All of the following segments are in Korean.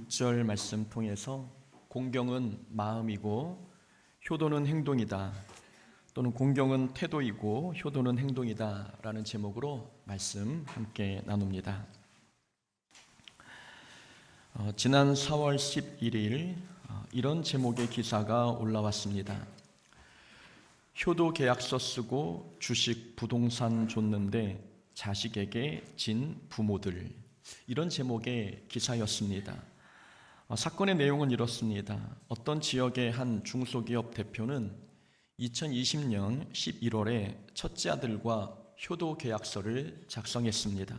6절 말씀 통해서 공경은 마음이고 효도는 행동이다, 또는 공경은 태도이고 효도는 행동이다 라는 제목으로 말씀 함께 나눕니다. 지난 4월 11일 이런 제목의 기사가 올라왔습니다. 효도 계약서 쓰고 주식 부동산 줬는데 자식에게 진 부모들, 이런 제목의 기사였습니다. 사건의 내용은 이렇습니다. 어떤 지역의 한 중소기업 대표는 2020년 11월에 첫째 아들과 효도 계약서를 작성했습니다.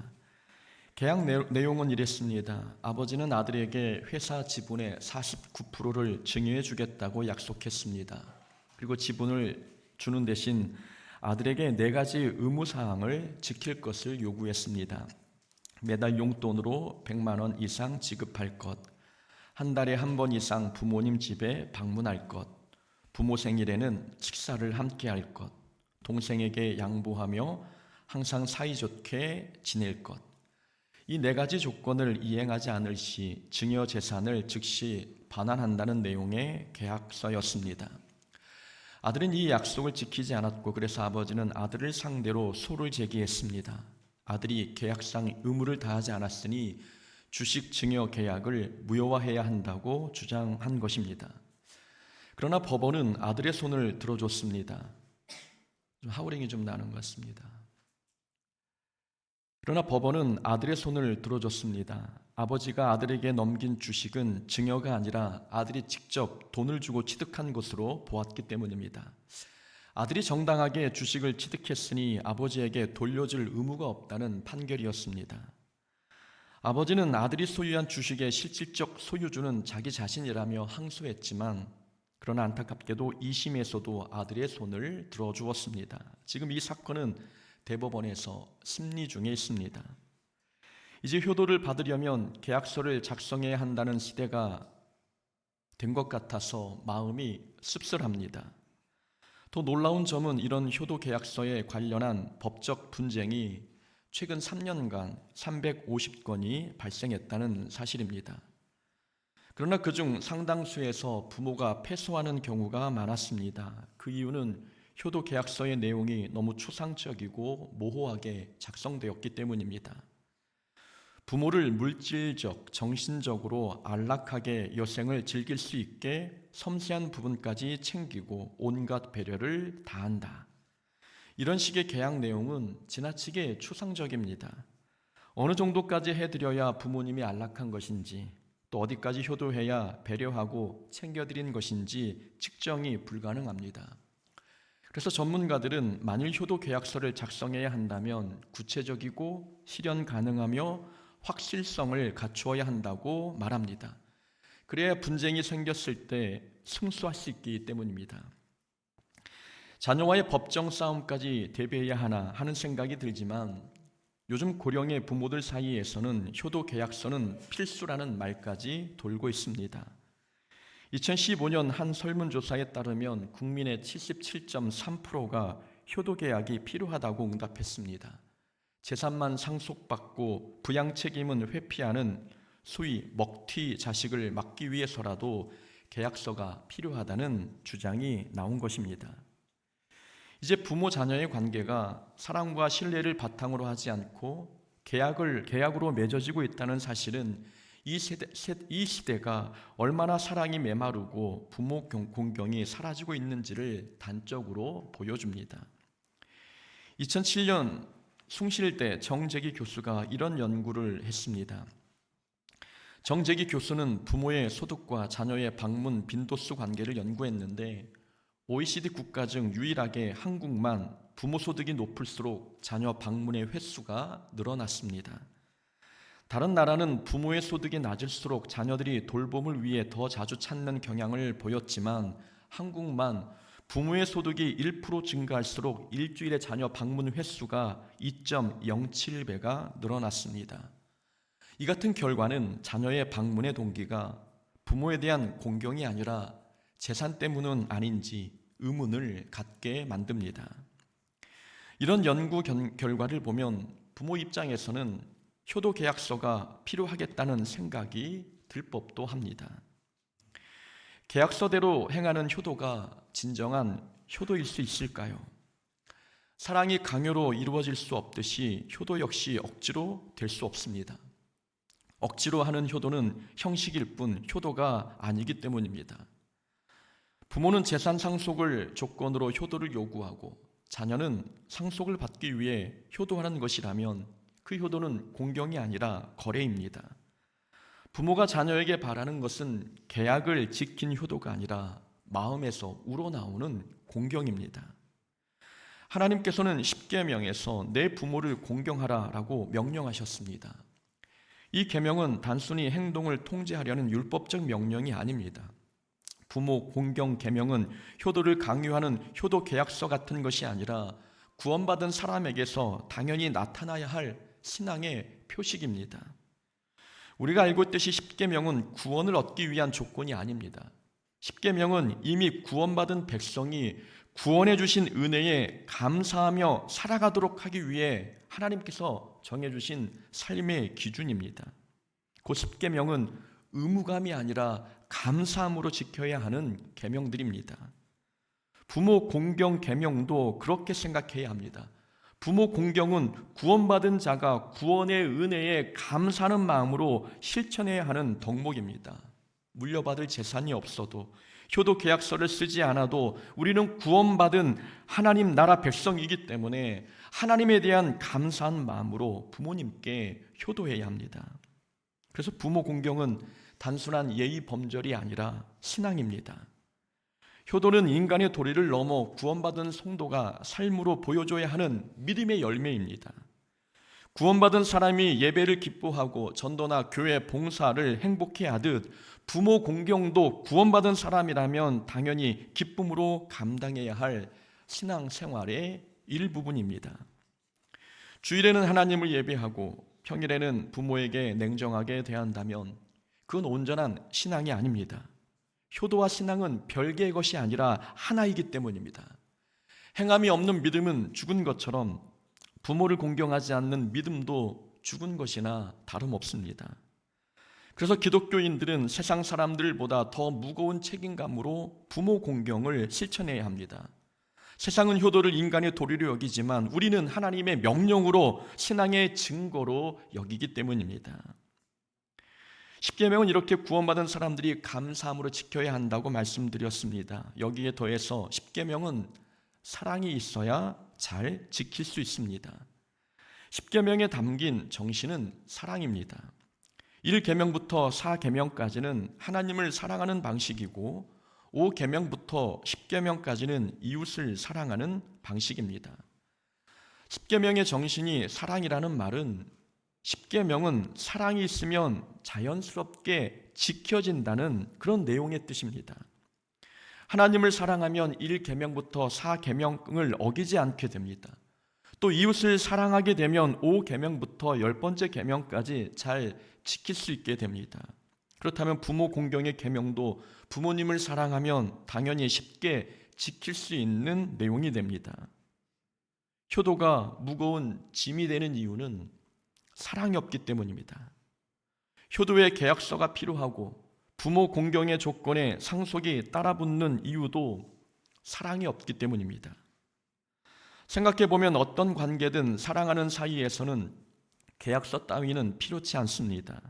계약 내용은 이랬습니다. 아버지는 아들에게 회사 지분의 49%를 증여해 주겠다고 약속했습니다. 그리고 지분을 주는 대신 아들에게 4가지 의무사항을 지킬 것을 요구했습니다. 매달 용돈으로 100만 원 이상 지급할 것, 한 달에 한 번 이상 부모님 집에 방문할 것, 부모 생일에는 식사를 함께 할 것, 동생에게 양보하며 항상 사이좋게 지낼 것. 이 4가지 조건을 이행하지 않을 시 증여 재산을 즉시 반환한다는 내용의 계약서였습니다. 아들은 이 약속을 지키지 않았고 그래서 아버지는 아들을 상대로 소를 제기했습니다. 아들이 계약상 의무를 다하지 않았으니 주식 증여 계약을 무효화해야 한다고 주장한 것입니다. 그러나 법원은 아들의 손을 들어줬습니다. 하우링이 좀 나는 것 같습니다. 그러나 법원은 아들의 손을 들어줬습니다. 아버지가 아들에게 넘긴 주식은 증여가 아니라 아들이 직접 돈을 주고 취득한 것으로 보았기 때문입니다. 아들이 정당하게 주식을 취득했으니 아버지에게 돌려줄 의무가 없다는 판결이었습니다. 아버지는 아들이 소유한 주식의 실질적 소유주는 자기 자신이라며 항소했지만 그러나 안타깝게도 2심에서도 아들의 손을 들어주었습니다. 지금 이 사건은 대법원에서 심리 중에 있습니다. 이제 효도를 받으려면 계약서를 작성해야 한다는 시대가 된 것 같아서 마음이 씁쓸합니다. 더 놀라운 점은 이런 효도 계약서에 관련한 법적 분쟁이 최근 3년간 350건이 발생했다는 사실입니다. 그러나 그중 상당수에서 부모가 패소하는 경우가 많았습니다. 그 이유는 효도 계약서의 내용이 너무 추상적이고 모호하게 작성되었기 때문입니다. 부모를 물질적, 정신적으로 안락하게 여생을 즐길 수 있게 섬세한 부분까지 챙기고 온갖 배려를 다한다. 이런 식의 계약 내용은 지나치게 추상적입니다. 어느 정도까지 해드려야 부모님이 안락한 것인지, 또 어디까지 효도해야 배려하고 챙겨드린 것인지 측정이 불가능합니다. 그래서 전문가들은 만일 효도 계약서를 작성해야 한다면 구체적이고 실현 가능하며 확실성을 갖추어야 한다고 말합니다. 그래야 분쟁이 생겼을 때 승소할 수 있기 때문입니다. 자녀와의 법정 싸움까지 대비해야 하나 하는 생각이 들지만 요즘 고령의 부모들 사이에서는 효도 계약서는 필수라는 말까지 돌고 있습니다. 2015년 한 설문조사에 따르면 국민의 77.3%가 효도 계약이 필요하다고 응답했습니다. 재산만 상속받고 부양 책임은 회피하는 소위 먹튀 자식을 막기 위해서라도 계약서가 필요하다는 주장이 나온 것입니다. 이제 부모 자녀의 관계가 사랑과 신뢰를 바탕으로 하지 않고 계약으로 맺어지고 있다는 사실은 이 시대가 얼마나 사랑이 메마르고 부모 공경이 사라지고 있는지를 단적으로 보여줍니다. 2007년 숭실대 정재기 교수가 이런 연구를 했습니다. 정재기 교수는 부모의 소득과 자녀의 방문 빈도수 관계를 연구했는데 OECD 국가 중 유일하게 한국만 부모 소득이 높을수록 자녀 방문의 횟수가 늘어났습니다. 다른 나라는 부모의 소득이 낮을수록 자녀들이 돌봄을 위해 더 자주 찾는 경향을 보였지만 한국만 부모의 소득이 1% 증가할수록 일주일에 자녀 방문 횟수가 2.07배가 늘어났습니다. 이 같은 결과는 자녀의 방문의 동기가 부모에 대한 공경이 아니라 재산 때문은 아닌지 의문을 갖게 만듭니다. 이런 연구 결과를 보면 부모 입장에서는 효도 계약서가 필요하겠다는 생각이 들법도 합니다. 계약서대로 행하는 효도가 진정한 효도일 수 있을까요? 사랑이 강요로 이루어질 수 없듯이 효도 역시 억지로 될 수 없습니다. 억지로 하는 효도는 형식일 뿐 효도가 아니기 때문입니다. 부모는 재산 상속을 조건으로 효도를 요구하고 자녀는 상속을 받기 위해 효도하는 것이라면 그 효도는 공경이 아니라 거래입니다. 부모가 자녀에게 바라는 것은 계약을 지킨 효도가 아니라 마음에서 우러나오는 공경입니다. 하나님께서는 십계명에서 내 부모를 공경하라라고 명령하셨습니다. 이 계명은 단순히 행동을 통제하려는 율법적 명령이 아닙니다. 부모 공경 계명은 효도를 강요하는 효도 계약서 같은 것이 아니라 구원받은 사람에게서 당연히 나타나야 할 신앙의 표식입니다. 우리가 알고 있듯이 십계명은 구원을 얻기 위한 조건이 아닙니다. 십계명은 이미 구원받은 백성이 구원해 주신 은혜에 감사하며 살아가도록 하기 위해 하나님께서 정해주신 삶의 기준입니다. 그 십계명은 의무감이 아니라 감사함으로 지켜야 하는 계명들입니다. 부모 공경 계명도 그렇게 생각해야 합니다. 부모 공경은 구원받은 자가 구원의 은혜에 감사하는 마음으로 실천해야 하는 덕목입니다. 물려받을 재산이 없어도 효도 계약서를 쓰지 않아도 우리는 구원받은 하나님 나라 백성이기 때문에 하나님에 대한 감사한 마음으로 부모님께 효도해야 합니다. 그래서 부모 공경은 단순한 예의 범절이 아니라 신앙입니다. 효도는 인간의 도리를 넘어 구원받은 성도가 삶으로 보여줘야 하는 믿음의 열매입니다. 구원받은 사람이 예배를 기뻐하고 전도나 교회 봉사를 행복해 하듯 부모 공경도 구원받은 사람이라면 당연히 기쁨으로 감당해야 할 신앙생활의 일부분입니다. 주일에는 하나님을 예배하고 평일에는 부모에게 냉정하게 대한다면 그건 온전한 신앙이 아닙니다. 효도와 신앙은 별개의 것이 아니라 하나이기 때문입니다. 행함이 없는 믿음은 죽은 것처럼 부모를 공경하지 않는 믿음도 죽은 것이나 다름없습니다. 그래서 기독교인들은 세상 사람들보다 더 무거운 책임감으로 부모 공경을 실천해야 합니다. 세상은 효도를 인간의 도리로 여기지만 우리는 하나님의 명령으로 신앙의 증거로 여기기 때문입니다. 십계명은 이렇게 구원받은 사람들이 감사함으로 지켜야 한다고 말씀드렸습니다. 여기에 더해서 십계명은 사랑이 있어야 잘 지킬 수 있습니다. 십계명에 담긴 정신은 사랑입니다. 1계명부터 4계명까지는 하나님을 사랑하는 방식이고 5계명부터 10계명까지는 이웃을 사랑하는 방식입니다. 십계명의 정신이 사랑이라는 말은 십계명은 사랑이 있으면 자연스럽게 지켜진다는 그런 내용의 뜻입니다. 하나님을 사랑하면 1계명부터 4계명을 어기지 않게 됩니다. 또 이웃을 사랑하게 되면 5계명부터 10번째 계명까지 잘 지킬 수 있게 됩니다. 그렇다면 부모 공경의 계명도 부모님을 사랑하면 당연히 쉽게 지킬 수 있는 내용이 됩니다. 효도가 무거운 짐이 되는 이유는 사랑이 없기 때문입니다. 효도의 계약서가 필요하고 부모 공경의 조건에 상속이 따라붙는 이유도 사랑이 없기 때문입니다. 생각해보면 어떤 관계든 사랑하는 사이에서는 계약서 따위는 필요치 않습니다.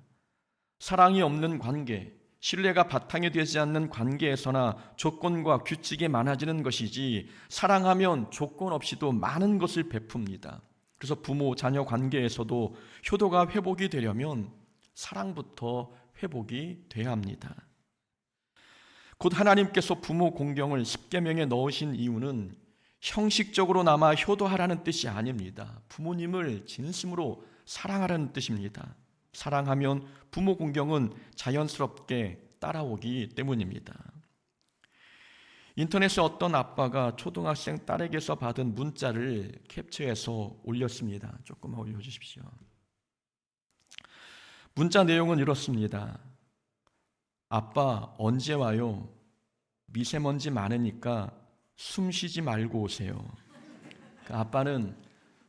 사랑이 없는 관계, 신뢰가 바탕이 되지 않는 관계에서나 조건과 규칙이 많아지는 것이지 사랑하면 조건 없이도 많은 것을 베풉니다. 그래서 부모, 자녀 관계에서도 효도가 회복이 되려면 사랑부터 회복이 돼야 합니다. 곧 하나님께서 부모 공경을 십계명에 넣으신 이유는 형식적으로나마 효도하라는 뜻이 아닙니다. 부모님을 진심으로 사랑하라는 뜻입니다. 사랑하면 부모 공경은 자연스럽게 따라오기 때문입니다. 인터넷에 어떤 아빠가 초등학생 딸에게서 받은 문자를 캡처해서 올렸습니다. 조금만 올려주십시오. 문자 내용은 이렇습니다. 아빠 언제 와요? 미세먼지 많으니까 숨 쉬지 말고 오세요. 아빠는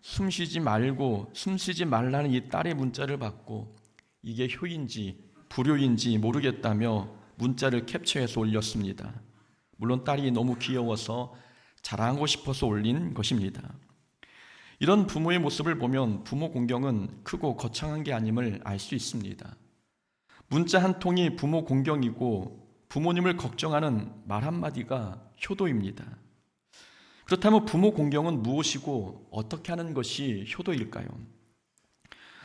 숨 쉬지 말고 숨 쉬지 말라는 이 딸의 문자를 받고 이게 효인지 불효인지 모르겠다며 문자를 캡처해서 올렸습니다. 물론 딸이 너무 귀여워서 자랑하고 싶어서 올린 것입니다. 이런 부모의 모습을 보면 부모 공경은 크고 거창한 게 아님을 알 수 있습니다. 문자 한 통이 부모 공경이고 부모님을 걱정하는 말 한마디가 효도입니다. 그렇다면 부모 공경은 무엇이고 어떻게 하는 것이 효도일까요?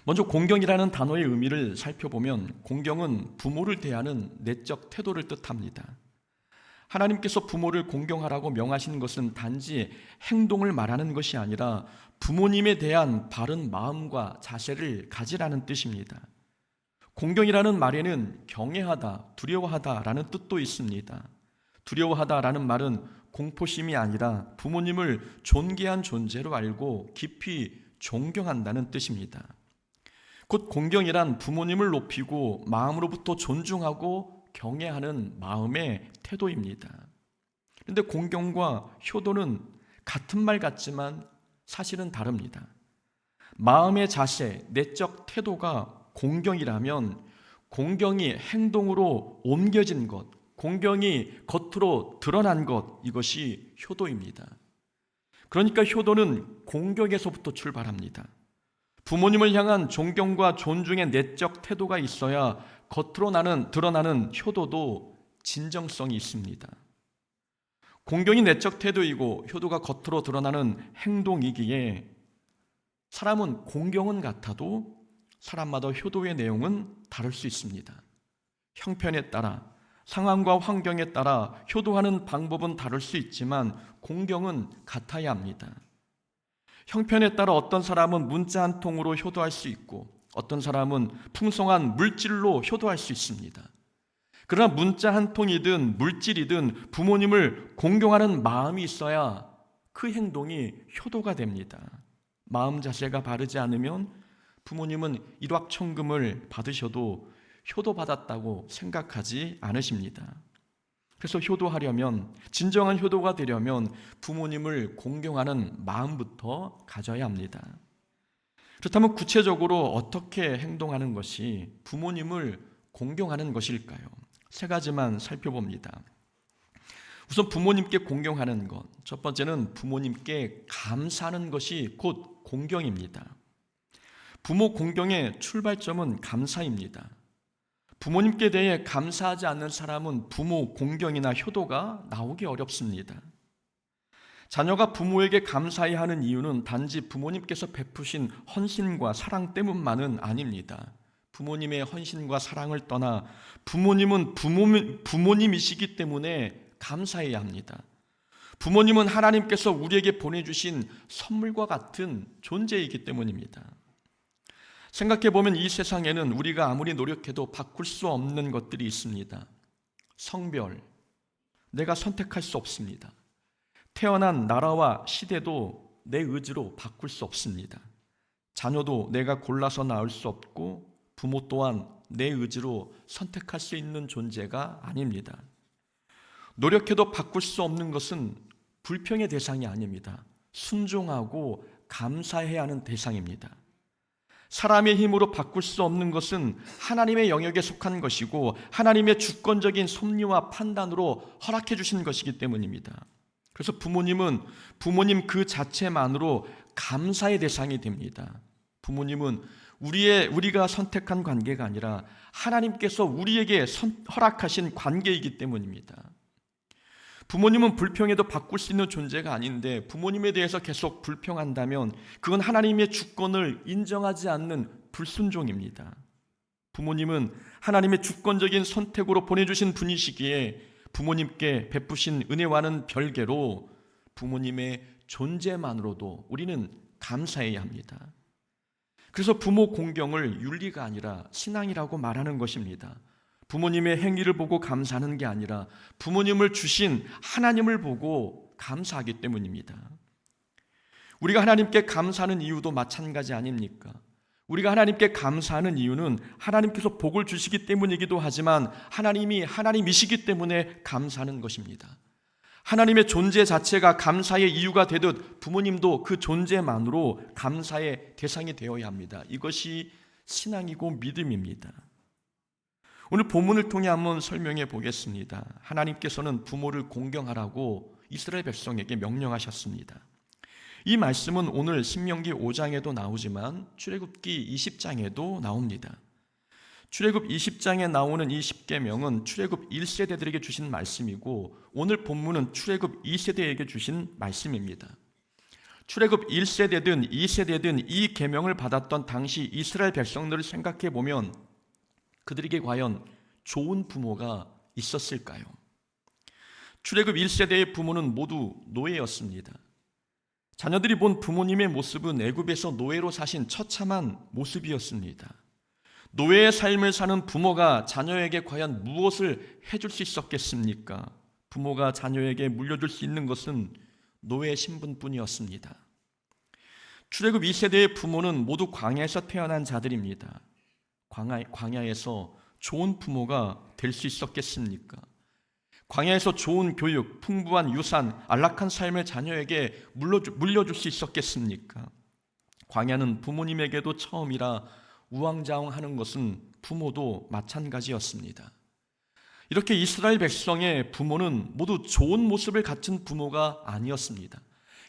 먼저 공경이라는 단어의 의미를 살펴보면 공경은 부모를 대하는 내적 태도를 뜻합니다. 하나님께서 부모를 공경하라고 명하신 것은 단지 행동을 말하는 것이 아니라 부모님에 대한 바른 마음과 자세를 가지라는 뜻입니다. 공경이라는 말에는 경외하다, 두려워하다라는 뜻도 있습니다. 두려워하다라는 말은 공포심이 아니라 부모님을 존귀한 존재로 알고 깊이 존경한다는 뜻입니다. 곧 공경이란 부모님을 높이고 마음으로부터 존중하고 경외하는 마음의 태도입니다. 그런데 공경과 효도는 같은 말 같지만 사실은 다릅니다. 마음의 자세, 내적 태도가 공경이라면 공경이 행동으로 옮겨진 것, 공경이 겉으로 드러난 것, 이것이 효도입니다. 그러니까 효도는 공경에서부터 출발합니다. 부모님을 향한 존경과 존중의 내적 태도가 있어야 겉으로 드러나는 효도도 진정성이 있습니다. 공경이 내적 태도이고 효도가 겉으로 드러나는 행동이기에 사람은 공경은 같아도 사람마다 효도의 내용은 다를 수 있습니다. 형편에 따라, 상황과 환경에 따라 효도하는 방법은 다를 수 있지만 공경은 같아야 합니다. 형편에 따라 어떤 사람은 문자 한 통으로 효도할 수 있고 어떤 사람은 풍성한 물질로 효도할 수 있습니다. 그러나 문자 한 통이든 물질이든 부모님을 공경하는 마음이 있어야 그 행동이 효도가 됩니다. 마음 자세가 바르지 않으면 부모님은 일확천금을 받으셔도 효도받았다고 생각하지 않으십니다. 그래서 효도하려면, 진정한 효도가 되려면 부모님을 공경하는 마음부터 가져야 합니다. 그렇다면 구체적으로 어떻게 행동하는 것이 부모님을 공경하는 것일까요? 세 가지만 살펴봅니다. 우선 부모님께 공경하는 것, 첫 번째는 부모님께 감사하는 것이 곧 공경입니다. 부모 공경의 출발점은 감사입니다. 부모님께 대해 감사하지 않는 사람은 부모 공경이나 효도가 나오기 어렵습니다. 자녀가 부모에게 감사해야 하는 이유는 단지 부모님께서 베푸신 헌신과 사랑 때문만은 아닙니다. 부모님의 헌신과 사랑을 떠나 부모님은 부모님이시기 때문에 감사해야 합니다. 부모님은 하나님께서 우리에게 보내주신 선물과 같은 존재이기 때문입니다. 생각해보면 이 세상에는 우리가 아무리 노력해도 바꿀 수 없는 것들이 있습니다. 성별, 내가 선택할 수 없습니다. 태어난 나라와 시대도 내 의지로 바꿀 수 없습니다. 자녀도 내가 골라서 낳을 수 없고 부모 또한 내 의지로 선택할 수 있는 존재가 아닙니다. 노력해도 바꿀 수 없는 것은 불평의 대상이 아닙니다. 순종하고 감사해야 하는 대상입니다. 사람의 힘으로 바꿀 수 없는 것은 하나님의 영역에 속한 것이고 하나님의 주권적인 섭리와 판단으로 허락해 주신 것이기 때문입니다. 그래서 부모님은 부모님 그 자체만으로 감사의 대상이 됩니다. 부모님은 우리가 선택한 관계가 아니라 하나님께서 우리에게 허락하신 관계이기 때문입니다. 부모님은 불평해도 바꿀 수 있는 존재가 아닌데 부모님에 대해서 계속 불평한다면 그건 하나님의 주권을 인정하지 않는 불순종입니다. 부모님은 하나님의 주권적인 선택으로 보내주신 분이시기에 부모님께 베푸신 은혜와는 별개로 부모님의 존재만으로도 우리는 감사해야 합니다. 그래서 부모 공경을 윤리가 아니라 신앙이라고 말하는 것입니다. 부모님의 행위를 보고 감사하는 게 아니라 부모님을 주신 하나님을 보고 감사하기 때문입니다. 우리가 하나님께 감사하는 이유도 마찬가지 아닙니까? 우리가 하나님께 감사하는 이유는 하나님께서 복을 주시기 때문이기도 하지만 하나님이 하나님이시기 때문에 감사하는 것입니다. 하나님의 존재 자체가 감사의 이유가 되듯 부모님도 그 존재만으로 감사의 대상이 되어야 합니다. 이것이 신앙이고 믿음입니다. 오늘 본문을 통해 한번 설명해 보겠습니다. 하나님께서는 부모를 공경하라고 이스라엘 백성에게 명령하셨습니다. 이 말씀은 오늘 신명기 5장에도 나오지만 출애굽기 20장에도 나옵니다. 출애굽 20장에 나오는 이 10계명은 출애굽 1세대들에게 주신 말씀이고 오늘 본문은 출애굽 2세대에게 주신 말씀입니다. 출애굽 1세대든 2세대든 이 계명을 받았던 당시 이스라엘 백성들을 생각해 보면 그들에게 과연 좋은 부모가 있었을까요? 출애굽 1세대의 부모는 모두 노예였습니다. 자녀들이 본 부모님의 모습은 애굽에서 노예로 사신 처참한 모습이었습니다. 노예의 삶을 사는 부모가 자녀에게 과연 무엇을 해줄 수 있었겠습니까? 부모가 자녀에게 물려줄 수 있는 것은 노예 신분뿐이었습니다. 출애굽 2세대의 부모는 모두 광야에서 태어난 자들입니다. 광야에서 좋은 부모가 될 수 있었겠습니까? 광야에서 좋은 교육, 풍부한 유산, 안락한 삶을 자녀에게 물려줄 수 있었겠습니까? 광야는 부모님에게도 처음이라 우왕좌왕하는 것은 부모도 마찬가지였습니다. 이렇게 이스라엘 백성의 부모는 모두 좋은 모습을 갖춘 부모가 아니었습니다.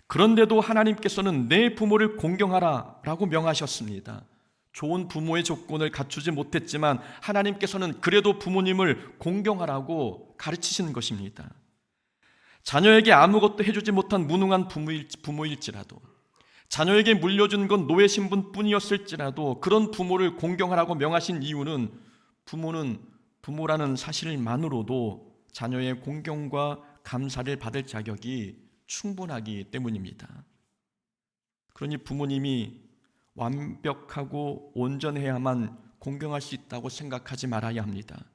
그런데도 하나님께서는 내 부모를 공경하라 라고 명하셨습니다. 좋은 부모의 조건을 갖추지 못했지만 하나님께서는 그래도 부모님을 공경하라고 가르치시는 것입니다. 자녀에게 아무것도 해주지 못한 무능한 부모일지라도, 자녀에게 물려준 건 노예 신분뿐이었을지라도 그런 부모를 공경하라고 명하신 이유는 부모는 부모라는 사실만으로도 자녀의 공경과 감사를 받을 자격이 충분하기 때문입니다. 그러니 부모님이 완벽하고 온전해야만 공경할 수 있다고 생각하지 말아야 합니다.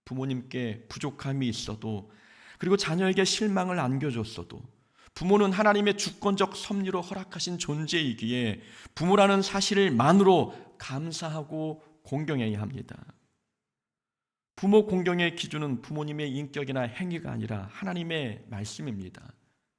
부모님께 부족함이 있어도, 그리고 자녀에게 실망을 안겨줬어도 부모는 하나님의 주권적 섭리로 허락하신 존재이기에 부모라는 사실만으로 감사하고 공경해야 합니다. 부모 공경의 기준은 부모님의 인격이나 행위가 아니라 하나님의 말씀입니다.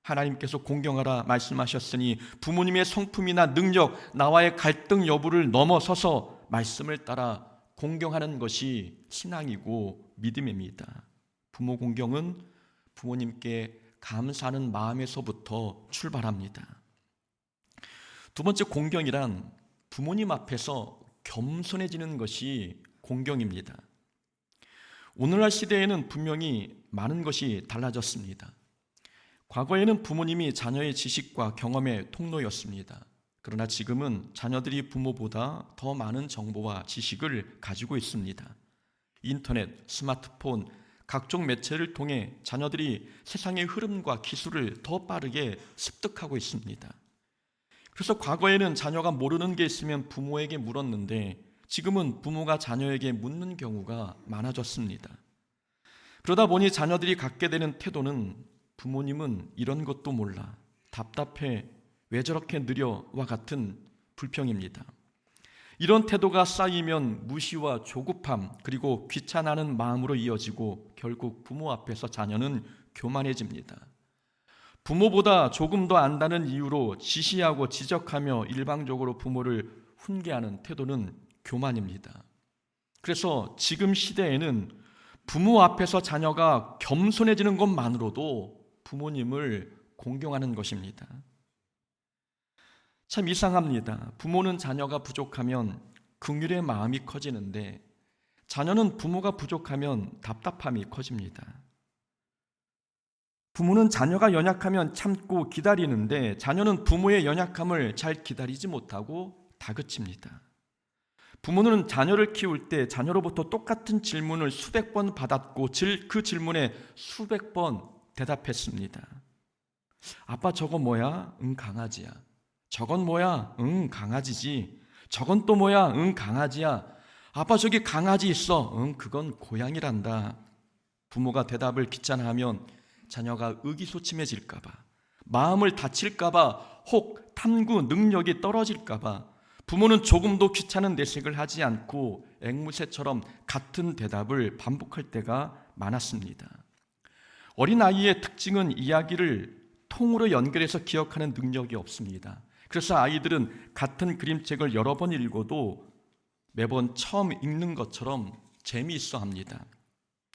하나님께서 공경하라 말씀하셨으니 부모님의 성품이나 능력, 나와의 갈등 여부를 넘어서서 말씀을 따라 공경하는 것이 신앙이고 믿음입니다. 부모 공경은 부모님께 감사하는 마음에서부터 출발합니다. 두 번째, 공경이란 부모님 앞에서 겸손해지는 것이 공경입니다. 오늘날 시대에는 분명히 많은 것이 달라졌습니다. 과거에는 부모님이 자녀의 지식과 경험의 통로였습니다. 그러나 지금은 자녀들이 부모보다 더 많은 정보와 지식을 가지고 있습니다. 인터넷, 스마트폰, 각종 매체를 통해 자녀들이 세상의 흐름과 기술을 더 빠르게 습득하고 있습니다. 그래서 과거에는 자녀가 모르는 게 있으면 부모에게 물었는데 지금은 부모가 자녀에게 묻는 경우가 많아졌습니다. 그러다 보니 자녀들이 갖게 되는 태도는 부모님은 이런 것도 몰라, 답답해, 왜 저렇게 느려와 같은 불평입니다. 이런 태도가 쌓이면 무시와 조급함, 그리고 귀찮아하는 마음으로 이어지고 결국 부모 앞에서 자녀는 교만해집니다. 부모보다 조금 더 안다는 이유로 지시하고 지적하며 일방적으로 부모를 훈계하는 태도는 교만입니다. 그래서 지금 시대에는 부모 앞에서 자녀가 겸손해지는 것만으로도 부모님을 공경하는 것입니다. 참 이상합니다. 부모는 자녀가 부족하면 긍휼의 마음이 커지는데 자녀는 부모가 부족하면 답답함이 커집니다. 부모는 자녀가 연약하면 참고 기다리는데 자녀는 부모의 연약함을 잘 기다리지 못하고 다그칩니다. 부모는 자녀를 키울 때 자녀로부터 똑같은 질문을 수백 번 받았고 그 질문에 수백 번 대답했습니다. 아빠 저거 뭐야? 응, 강아지야. 저건 뭐야? 응, 강아지지. 저건 또 뭐야? 응, 강아지야. 아빠 저기 강아지 있어. 응, 그건 고양이란다. 부모가 대답을 귀찮아하면 자녀가 의기소침해질까봐, 마음을 다칠까봐, 혹 탐구 능력이 떨어질까봐 부모는 조금도 귀찮은 내색을 하지 않고 앵무새처럼 같은 대답을 반복할 때가 많았습니다. 어린아이의 특징은 이야기를 통으로 연결해서 기억하는 능력이 없습니다. 그래서 아이들은 같은 그림책을 여러 번 읽어도 매번 처음 읽는 것처럼 재미있어 합니다.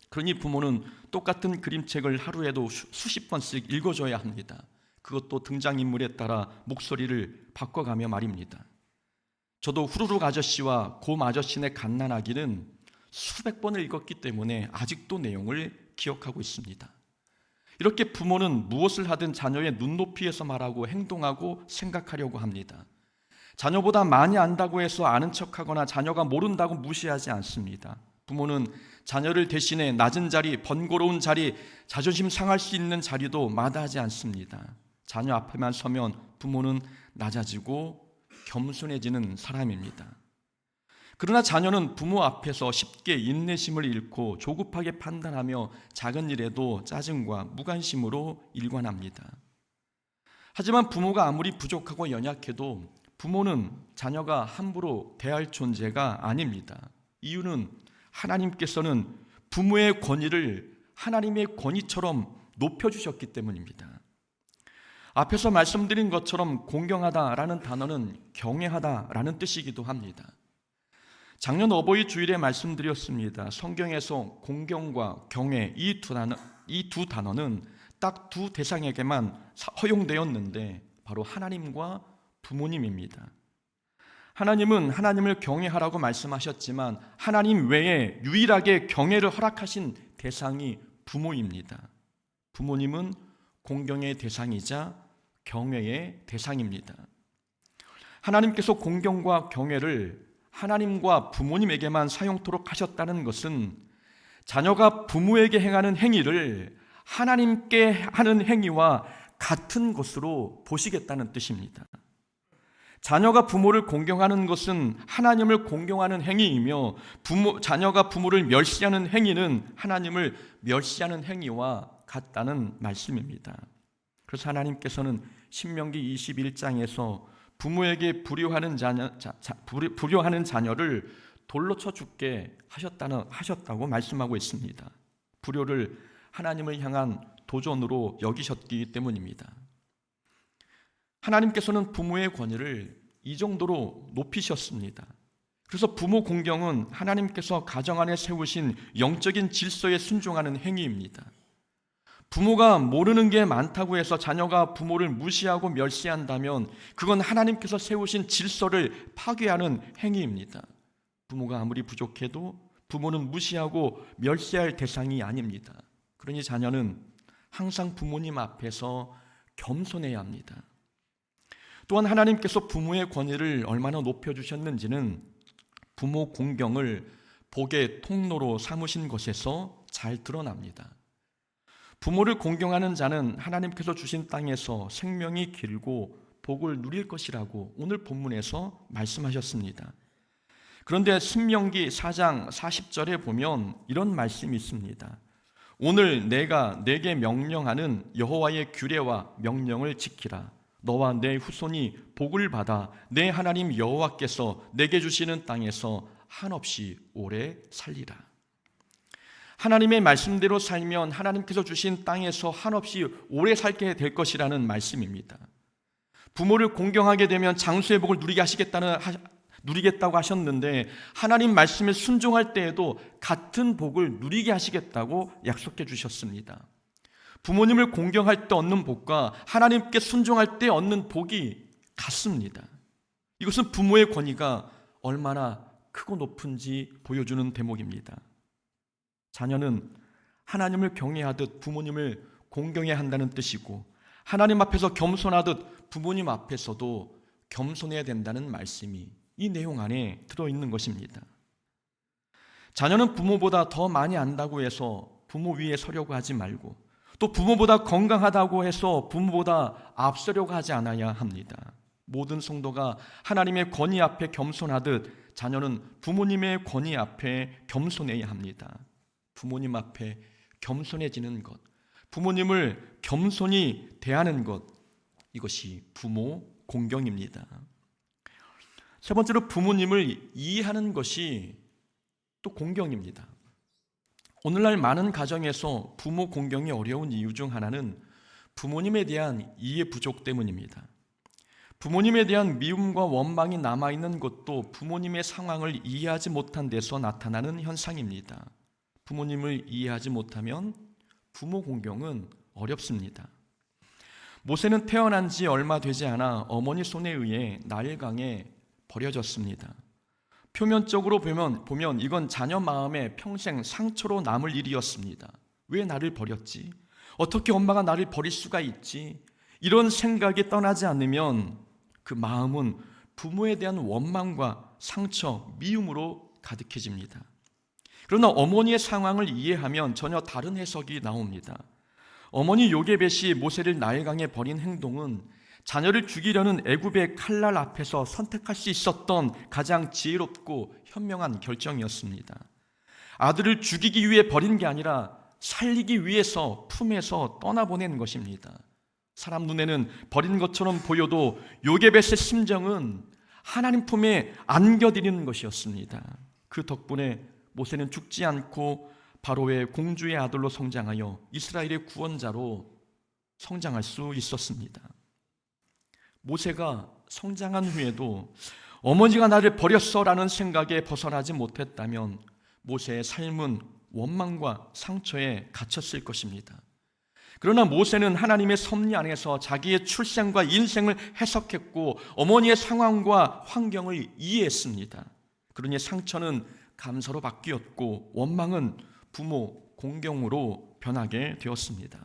그러니 부모는 똑같은 그림책을 하루에도 수십 번씩 읽어줘야 합니다. 그것도 등장인물에 따라 목소리를 바꿔가며 말입니다. 저도 후루룩 아저씨와 곰 아저씨네 갓난아기는 수백 번을 읽었기 때문에 아직도 내용을 기억하고 있습니다. 이렇게 부모는 무엇을 하든 자녀의 눈높이에서 말하고 행동하고 생각하려고 합니다. 자녀보다 많이 안다고 해서 아는 척하거나 자녀가 모른다고 무시하지 않습니다. 부모는 자녀를 대신해 낮은 자리, 번거로운 자리, 자존심 상할 수 있는 자리도 마다하지 않습니다. 자녀 앞에만 서면 부모는 낮아지고 겸손해지는 사람입니다. 그러나 자녀는 부모 앞에서 쉽게 인내심을 잃고 조급하게 판단하며 작은 일에도 짜증과 무관심으로 일관합니다. 하지만 부모가 아무리 부족하고 연약해도 부모는 자녀가 함부로 대할 존재가 아닙니다. 이유는 하나님께서는 부모의 권위를 하나님의 권위처럼 높여주셨기 때문입니다. 앞에서 말씀드린 것처럼 공경하다라는 단어는 경외하다라는 뜻이기도 합니다. 작년 어버이 주일에 말씀드렸습니다. 성경에서 공경과 경외 이 두 단어는 딱 두 대상에게만 허용되었는데 바로 하나님과 부모님입니다. 하나님은 하나님을 경외하라고 말씀하셨지만 하나님 외에 유일하게 경외를 허락하신 대상이 부모입니다. 부모님은 공경의 대상이자 경외의 대상입니다. 하나님께서 공경과 경외를 하나님과 부모님에게만 사용토록 하셨다는 것은 자녀가 부모에게 행하는 행위를 하나님께 하는 행위와 같은 것으로 보시겠다는 뜻입니다. 자녀가 부모를 공경하는 것은 하나님을 공경하는 행위이며 자녀가 부모를 멸시하는 행위는 하나님을 멸시하는 행위와 같다는 말씀입니다. 그래서 하나님께서는 신명기 21장에서 부모에게 불효하는 자녀를 돌로 쳐 죽게 하셨다고 말씀하고 있습니다. 불효를 하나님을 향한 도전으로 여기셨기 때문입니다. 하나님께서는 부모의 권위를 이 정도로 높이셨습니다. 그래서 부모 공경은 하나님께서 가정 안에 세우신 영적인 질서에 순종하는 행위입니다. 부모가 모르는 게 많다고 해서 자녀가 부모를 무시하고 멸시한다면 그건 하나님께서 세우신 질서를 파괴하는 행위입니다. 부모가 아무리 부족해도 부모는 무시하고 멸시할 대상이 아닙니다. 그러니 자녀는 항상 부모님 앞에서 겸손해야 합니다. 또한 하나님께서 부모의 권위를 얼마나 높여주셨는지는 부모 공경을 복의 통로로 삼으신 것에서 잘 드러납니다. 부모를 공경하는 자는 하나님께서 주신 땅에서 생명이 길고 복을 누릴 것이라고 오늘 본문에서 말씀하셨습니다. 그런데 신명기 4장 40절에 보면 이런 말씀이 있습니다. 오늘 내가 내게 명령하는 여호와의 규례와 명령을 지키라. 너와 내 후손이 복을 받아 내 하나님 여호와께서 내게 주시는 땅에서 한없이 오래 살리라. 하나님의 말씀대로 살면 하나님께서 주신 땅에서 한없이 오래 살게 될 것이라는 말씀입니다. 부모를 공경하게 되면 장수의 복을 누리겠다고 하셨는데 하나님 말씀에 순종할 때에도 같은 복을 누리게 하시겠다고 약속해 주셨습니다. 부모님을 공경할 때 얻는 복과 하나님께 순종할 때 얻는 복이 같습니다. 이것은 부모의 권위가 얼마나 크고 높은지 보여주는 대목입니다. 자녀는 하나님을 경외하듯 부모님을 공경해야 한다는 뜻이고 하나님 앞에서 겸손하듯 부모님 앞에서도 겸손해야 된다는 말씀이 이 내용 안에 들어있는 것입니다. 자녀는 부모보다 더 많이 안다고 해서 부모 위에 서려고 하지 말고 또 부모보다 건강하다고 해서 부모보다 앞서려고 하지 않아야 합니다. 모든 성도가 하나님의 권위 앞에 겸손하듯 자녀는 부모님의 권위 앞에 겸손해야 합니다. 부모님 앞에 겸손해지는 것, 부모님을 겸손히 대하는 것, 이것이 부모 공경입니다. 세 번째로 부모님을 이해하는 것이 또 공경입니다. 오늘날 많은 가정에서 부모 공경이 어려운 이유 중 하나는 부모님에 대한 이해 부족 때문입니다. 부모님에 대한 미움과 원망이 남아있는 것도 부모님의 상황을 이해하지 못한 데서 나타나는 현상입니다. 부모님을 이해하지 못하면 부모 공경은 어렵습니다. 모세는 태어난 지 얼마 되지 않아 어머니 손에 의해 나일강에 버려졌습니다. 표면적으로 보면 이건 자녀 마음에 평생 상처로 남을 일이었습니다. 왜 나를 버렸지? 어떻게 엄마가 나를 버릴 수가 있지? 이런 생각이 떠나지 않으면 그 마음은 부모에 대한 원망과 상처, 미움으로 가득해집니다. 그러나 어머니의 상황을 이해하면 전혀 다른 해석이 나옵니다. 어머니 요게벳이 모세를 나일강에 버린 행동은 자녀를 죽이려는 애굽의 칼날 앞에서 선택할 수 있었던 가장 지혜롭고 현명한 결정이었습니다. 아들을 죽이기 위해 버린 게 아니라 살리기 위해서 품에서 떠나보낸 것입니다. 사람 눈에는 버린 것처럼 보여도 요게벳의 심정은 하나님 품에 안겨드리는 것이었습니다. 그 덕분에 모세는 죽지 않고 바로의 공주의 아들로 성장하여 이스라엘의 구원자로 성장할 수 있었습니다. 모세가 성장한 후에도 어머니가 나를 버렸어라는 생각에 벗어나지 못했다면 모세의 삶은 원망과 상처에 갇혔을 것입니다. 그러나 모세는 하나님의 섭리 안에서 자기의 출생과 인생을 해석했고 어머니의 상황과 환경을 이해했습니다. 그러니 상처는 감사로 바뀌었고 원망은 부모 공경으로 변하게 되었습니다.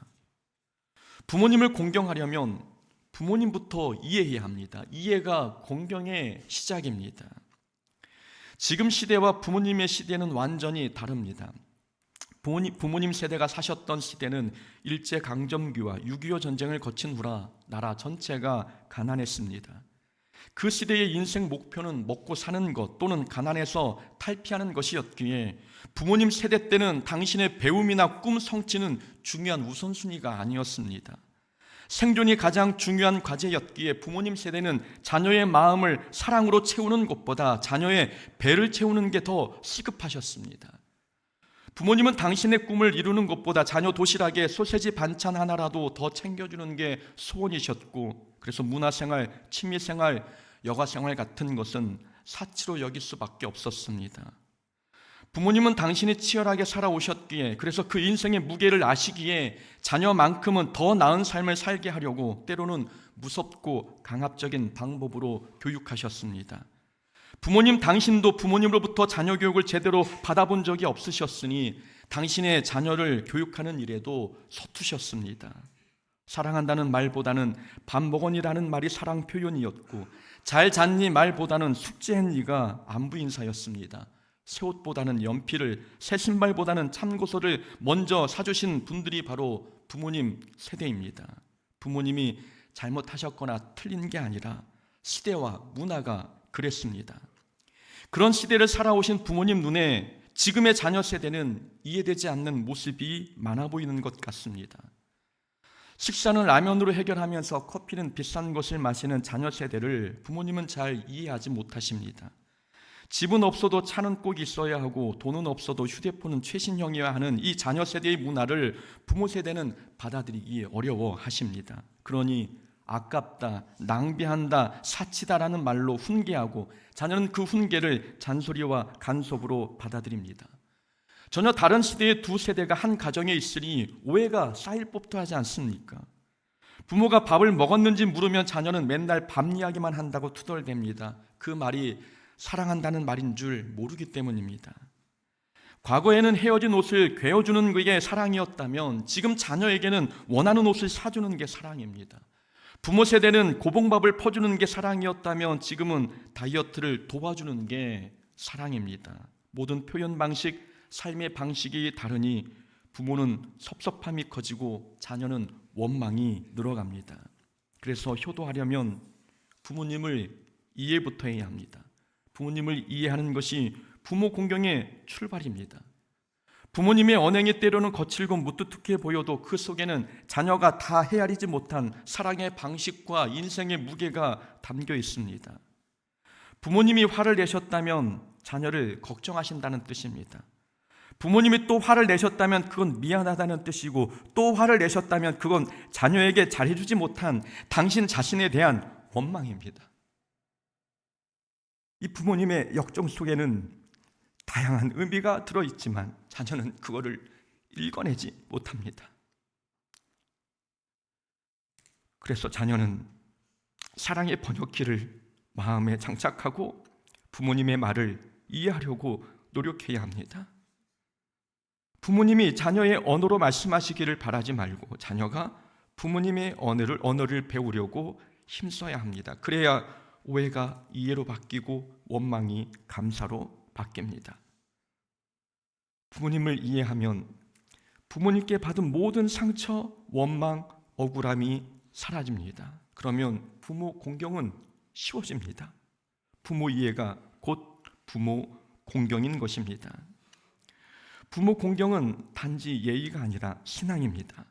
부모님을 공경하려면 부모님부터 이해해야 합니다. 이해가 공경의 시작입니다. 지금 시대와 부모님의 시대는 완전히 다릅니다. 부모님 세대가 사셨던 시대는 일제강점기와 6.25 전쟁을 거친 후라 나라 전체가 가난했습니다. 그 시대의 인생 목표는 먹고 사는 것 또는 가난에서 탈피하는 것이었기에 부모님 세대 때는 당신의 배움이나 꿈 성취는 중요한 우선순위가 아니었습니다. 생존이 가장 중요한 과제였기에 부모님 세대는 자녀의 마음을 사랑으로 채우는 것보다 자녀의 배를 채우는 게 더 시급하셨습니다. 부모님은 당신의 꿈을 이루는 것보다 자녀 도시락에 소세지 반찬 하나라도 더 챙겨주는 게 소원이셨고, 그래서 문화생활, 취미생활, 여가생활 같은 것은 사치로 여길 수밖에 없었습니다. 부모님은 당신이 치열하게 살아오셨기에, 그래서 그 인생의 무게를 아시기에 자녀만큼은 더 나은 삶을 살게 하려고 때로는 무섭고 강압적인 방법으로 교육하셨습니다. 부모님 당신도 부모님으로부터 자녀 교육을 제대로 받아본 적이 없으셨으니 당신의 자녀를 교육하는 일에도 서투셨습니다. 사랑한다는 말보다는 밥 먹었니라는 말이 사랑 표현이었고, 잘 잤니 말보다는 숙제했니가 안부 인사였습니다. 새 옷보다는 연필을, 새 신발보다는 참고서를 먼저 사주신 분들이 바로 부모님 세대입니다. 부모님이 잘못하셨거나 틀린 게 아니라 시대와 문화가 그랬습니다. 그런 시대를 살아오신 부모님 눈에 지금의 자녀 세대는 이해되지 않는 모습이 많아 보이는 것 같습니다. 식사는 라면으로 해결하면서 커피는 비싼 것을 마시는 자녀 세대를 부모님은 잘 이해하지 못하십니다. 집은 없어도 차는 꼭 있어야 하고 돈은 없어도 휴대폰은 최신형이어야 하는 이 자녀 세대의 문화를 부모 세대는 받아들이기 어려워하십니다. 그러니 아깝다, 낭비한다, 사치다라는 말로 훈계하고 자녀는 그 훈계를 잔소리와 간섭으로 받아들입니다. 전혀 다른 시대의 두 세대가 한 가정에 있으니 오해가 쌓일 법도 하지 않습니까? 부모가 밥을 먹었는지 물으면 자녀는 맨날 밥 이야기만 한다고 투덜댑니다. 그 말이 사랑한다는 말인 줄 모르기 때문입니다. 과거에는 헤어진 옷을 괴어주는 게 사랑이었다면 지금 자녀에게는 원하는 옷을 사주는 게 사랑입니다. 부모 세대는 고봉밥을 퍼주는 게 사랑이었다면 지금은 다이어트를 도와주는 게 사랑입니다. 모든 표현 방식, 삶의 방식이 다르니 부모는 섭섭함이 커지고 자녀는 원망이 늘어갑니다. 그래서 효도하려면 부모님을 이해부터 해야 합니다. 부모님을 이해하는 것이 부모 공경의 출발입니다. 부모님의 언행이 때로는 거칠고 무뚝뚝해 보여도 그 속에는 자녀가 다 헤아리지 못한 사랑의 방식과 인생의 무게가 담겨 있습니다. 부모님이 화를 내셨다면 자녀를 걱정하신다는 뜻입니다. 부모님이 또 화를 내셨다면 그건 미안하다는 뜻이고, 또 화를 내셨다면 그건 자녀에게 잘해주지 못한 당신 자신에 대한 원망입니다. 이 부모님의 역정 속에는 다양한 의미가 들어있지만 자녀는 그거를 읽어내지 못합니다. 그래서 자녀는 사랑의 번역기를 마음에 장착하고 부모님의 말을 이해하려고 노력해야 합니다. 부모님이 자녀의 언어로 말씀하시기를 바라지 말고 자녀가 부모님의 언어를 배우려고 힘써야 합니다. 그래야 오해가 이해로 바뀌고 원망이 감사로 바뀝니다. 부모님을 이해하면 부모님께 받은 모든 상처, 원망, 억울함이 사라집니다. 그러면 부모 공경은 쉬워집니다. 부모 이해가 곧 부모 공경인 것입니다. 부모 공경은 단지 예의가 아니라 신앙입니다.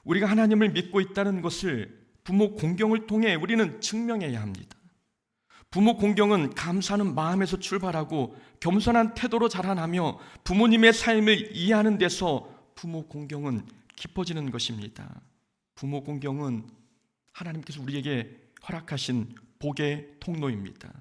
우리가 하나님을 믿고 있다는 것을 부모 공경을 통해 우리는 증명해야 합니다. 부모 공경은 감사하는 마음에서 출발하고 겸손한 태도로 자라나며 부모님의 삶을 이해하는 데서 부모 공경은 깊어지는 것입니다. 부모 공경은 하나님께서 우리에게 허락하신 복의 통로입니다.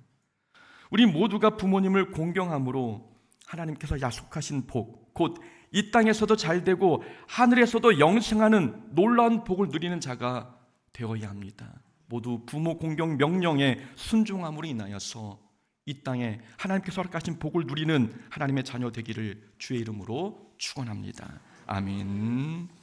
우리 모두가 부모님을 공경함으로 하나님께서 약속하신 복, 곧 이 땅에서도 잘되고 하늘에서도 영생하는 놀라운 복을 누리는 자가 되어야 합니다. 모두 부모 공경 명령에 순종함으로 인하여서 이 땅에 하나님께서 허락하신 복을 누리는 하나님의 자녀 되기를 주의 이름으로 축원합니다. 아멘.